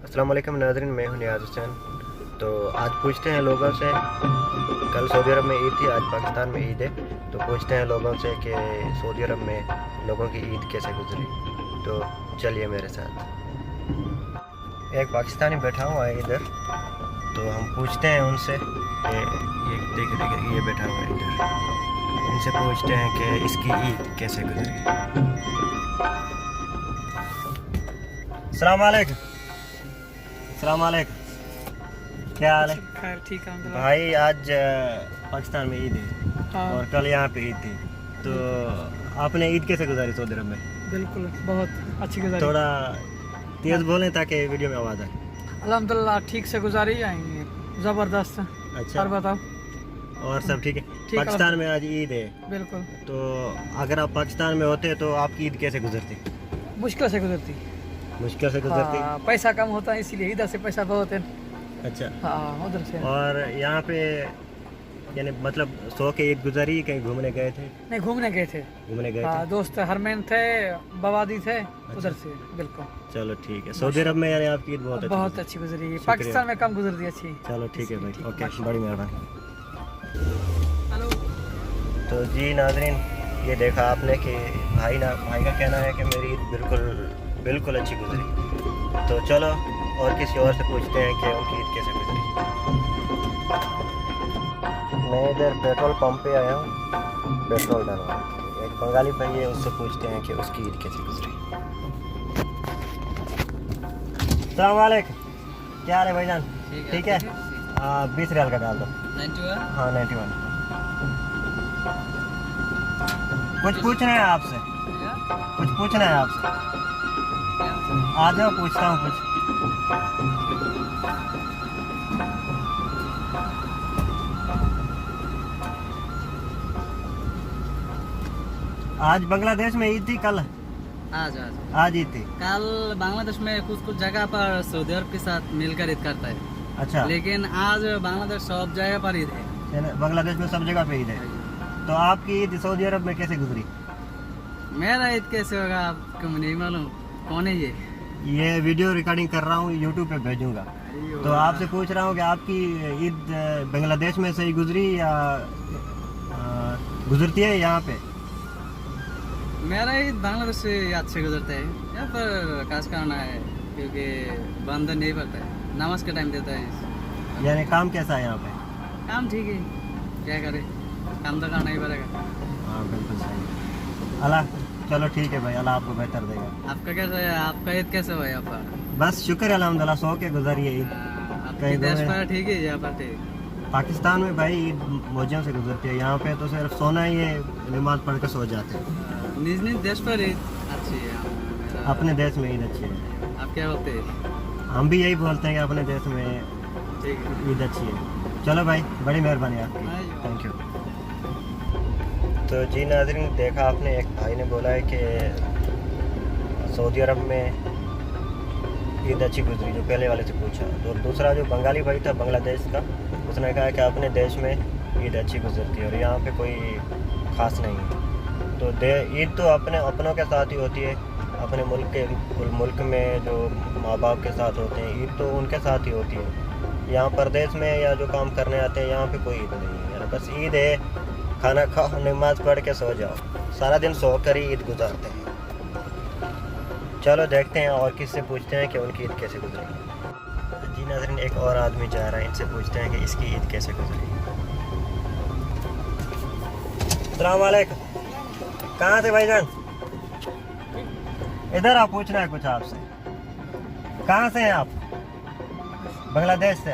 अस्सलाम वालेकुम नाज़रीन, मैं हूं नियाज़ हुसैन। तो आज पूछते हैं लोगों से, कल सऊदी अरब में ईद थी, आज पाकिस्तान में ईद है। तो पूछते हैं लोगों से कि सऊदी अरब में लोगों की ईद कैसे गुजरी। तो चलिए मेरे साथ। एक पाकिस्तानी बैठा हुआ है इधर, तो हम पूछते हैं उनसे कि ये देखिए ये बैठा हुआ है इधर, इनसे पूछते हैं कि इसकी ईद कैसे गुजरी। अस्सलाम वालेकुम। अस्सलाम वालेकुम, क्या हाल है? खैर ठीक है भाई आज पाकिस्तान में ईद है हाँ और कल यहाँ पे ईद थी, तो आपने ईद कैसे गुजारी सऊदी अरब में? बिल्कुल बहुत अच्छी गुजारी। थोड़ा तेज बोलें ताकि वीडियो में आवाज़ आए। अल्हम्दुलिल्लाह ठीक से गुजारी आएंगे, ज़बरदस्त। अच्छा, और बताओ? और सब ठीक है? ठीक, पाकिस्तान में आज ईद है, बिल्कुल तो अगर आप पाकिस्तान में होते तो आपकी ईद कैसे गुजरती? मुश्किल से गुजरती। मुश्किल से गुजरती। हाँ, पैसा कम होता है इसीलिए, इधर से पैसा बहुत है। अच्छा, हाँ उधर से और यहाँ पे यानी मतलब सो के ईद गुजारी, कहीं घूमने गए थे? नहीं, घूमने गए थे। घूमने गए हाँ, थे। दोस्त हरमैन थे, बवादी थे, उधर से। बिल्कुल चलो ठीक है। सऊदी अरब में यानी आपकी ईद बहुत अच्छी बहुत गुजरी। अच्छी गुजरी है। पाकिस्तान में कम गुजरती अच्छी। चलो ठीक है भाई, ठीक, ओके, बड़ी मेहरबानी। हेलो। तो जी नाजरीन, ये देखा आपने कि भाई का कहना है कि मेरी ईद बिल्कुल अच्छी गुजरी। तो चलो और किसी और से पूछते हैं कि उनकी ईद कैसे गुजरी। मैं इधर पेट्रोल पंप पे आया हूँ पेट्रोल डलवा। एक बंगाली भाई है, उससे पूछते हैं कि उसकी ईद कैसे गुजरी। अस्सलाम वालेकुम, क्या हाल है भाईजान? ठीक है। 20 रियाल का डाल दो। 91? हाँ 91। कुछ पूछना है आपसे? कुछ पूछना है आपसे? आ जाओ, पूछता हूँ कुछ। आज बांग्लादेश में ईद थी, कल आज ईद थी। कल बांग्लादेश में कुछ जगह पर सऊदी अरब के साथ मिलकर ईद करता है, अच्छा, लेकिन आज बांग्लादेश सब जगह पर ईद है। यानी बांग्लादेश में सब जगह पे ईद है। तो आपकी ईद सऊदी अरब में कैसे गुजरी? मेरा ईद कैसे होगा आपको नहीं मालूम? कौन है ये वीडियो रिकॉर्डिंग कर रहा हूँ, यूट्यूब पे भेजूंगा। तो आपसे पूछ रहा हूँ कि आपकी ईद बांग्लादेश में सही गुजरी या गुजरती है यहाँ पे? मेरा ईद बांग्लादेश से अच्छे गुजरता है। यहाँ पर काज करना है क्योंकि बंद नहीं पड़ता है, नमाज का टाइम देता है। यानी काम कैसा है यहाँ पे? काम ठीक है, क्या करे, काम तो करना ही पड़ेगा। हाँ बिल्कुल सही। अल्लाह, चलो ठीक है भाई, अल्लाह आपको बेहतर देगा। आपका कैसा है? आपका ईद कैसे हुआ यहाँ पर? बस शुक्र है अल्हम्दुलिल्लाह, सो के गुजरी है ईद। आपके देश पर ठीक है, यहाँ पर ठीक? पाकिस्तान में भाई ईद मौजों से गुजरती है, यहाँ पे तो सिर्फ सोना ही है, नमाज पढ़ के सो जाते हैं। निज निज देश पर ईद अच्छी है। अपने देश में ईद अच्छी है। आप क्या बोलते हैं? हम भी यही बोलते हैं कि अपने देश में ठीक है। ईद अच्छी है। चलो भाई, बड़ी मेहरबानी आपकी, थैंक यू। तो जी नाज़रीन, देखा आपने, एक भाई ने बोला है कि सऊदी अरब में ईद अच्छी गुजरी, जो पहले वाले से पूछा। तो दूसरा जो बंगाली भाई था बांग्लादेश का, उसने कहा कि अपने देश में ईद अच्छी गुजरती है और यहाँ पे कोई ख़ास नहीं है। तो ईद तो अपनों के साथ ही होती है, अपने मुल्क में जो माँ बाप के साथ होते हैं, ईद तो उनके साथ ही होती है। यहाँ परदेश में या जो काम करने आते हैं, यहाँ पे कोई ईद नहीं है। यानी बस ईद है, खाना खाओ, नमाज पढ़ के सो जाओ, सारा दिन सो कर ही ईद गुजारते हैं। चलो देखते हैं और किससे पूछते हैं कि उनकी ईद कैसे गुजरी। जी नाज़रीन, एक और आदमी जा रहा है, इनसे पूछते हैं कि इसकी ईद कैसे गुजरी। अस्सलाम वालेकुम, कहाँ से भाईजान? इधर आप, पूछना है कुछ आपसे। कहाँ से हैं आप? बांग्लादेश से।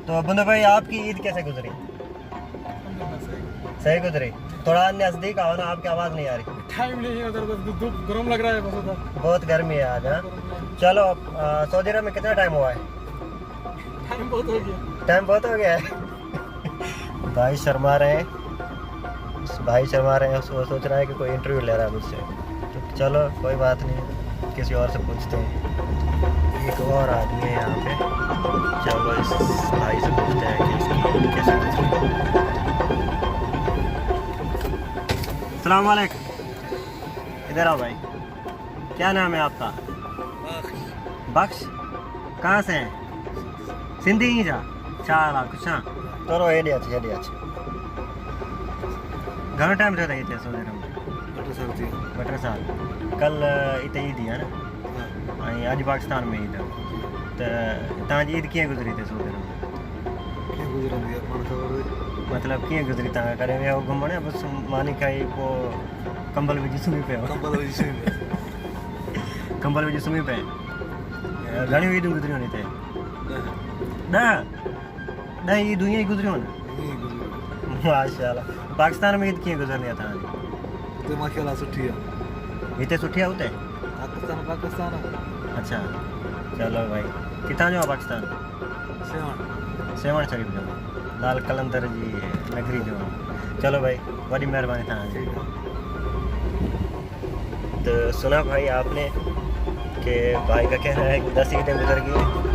तो बुंदू भाई, आपकी ईद कैसे गुजरी? सही गुजरी। थोड़ा नजदीक आओ ना, आपकी आवाज़ नहीं आ रही। टाइम नहीं है उधर, धूप गर्म लग रहा है बस उधर। बहुत गर्मी है आज। हाँ चलो, सऊदी अरब में कितना टाइम हुआ है? टाइम बहुत हो गया। टाइम बहुत हो गया है। भाई शर्मा रहे हैं, वो सोच रहा है कि कोई इंटरव्यू ले रहा है मुझसे। तो चलो कोई बात नहीं, किसी और से पूछते हैं। एक और आदमी है यहाँ पे, चलो इस भाई से पूछते हैं कि इसकी ईद कैसे गुजरी। अस्सलाम वालेकुम, इधर आओ भाई, क्या नाम है आपका? बख्श। कहाँ से हैं सिंधी ही जा चाला कुछ तोरो हेॾे अच घणो टाइम थियो अथई हिते सऊदी अरब में 2 साल कल हिते ईद आहे न ऐं अॼु पाकिस्तान में ईद त तव्हांजी ईद कीअं गुज़री हिते सऊदी अरब में मतिलबु कीअं गुज़री तव्हां करे विया घुमण या बसि मानी खाई पोइ कंबल विझी सुम्ही पियो कंबल विझी सुम्ही पए घणियूं ईदूं गुज़रियूं आहिनि हिते 10 ईदूं ईअं ई गुज़रियूं आहिनि माशाल्लाह पाकिस्तान में ईद कीअं गुज़रंदी आहे तव्हांजी माशाल्लाह सुठी आहे हिते सुठी आहे हुते पाकिस्तान अच्छा चलो भाई किथां जो आहे पाकिस्तान सेवण शरीफ जो लाल कलंदर जी नगरी जो आहे चलो भाई बड़ी मेहरबानी तव्हांजी तो सुना भाई आपने कि भाई का कहना है कि 10 ईदें गुजर गई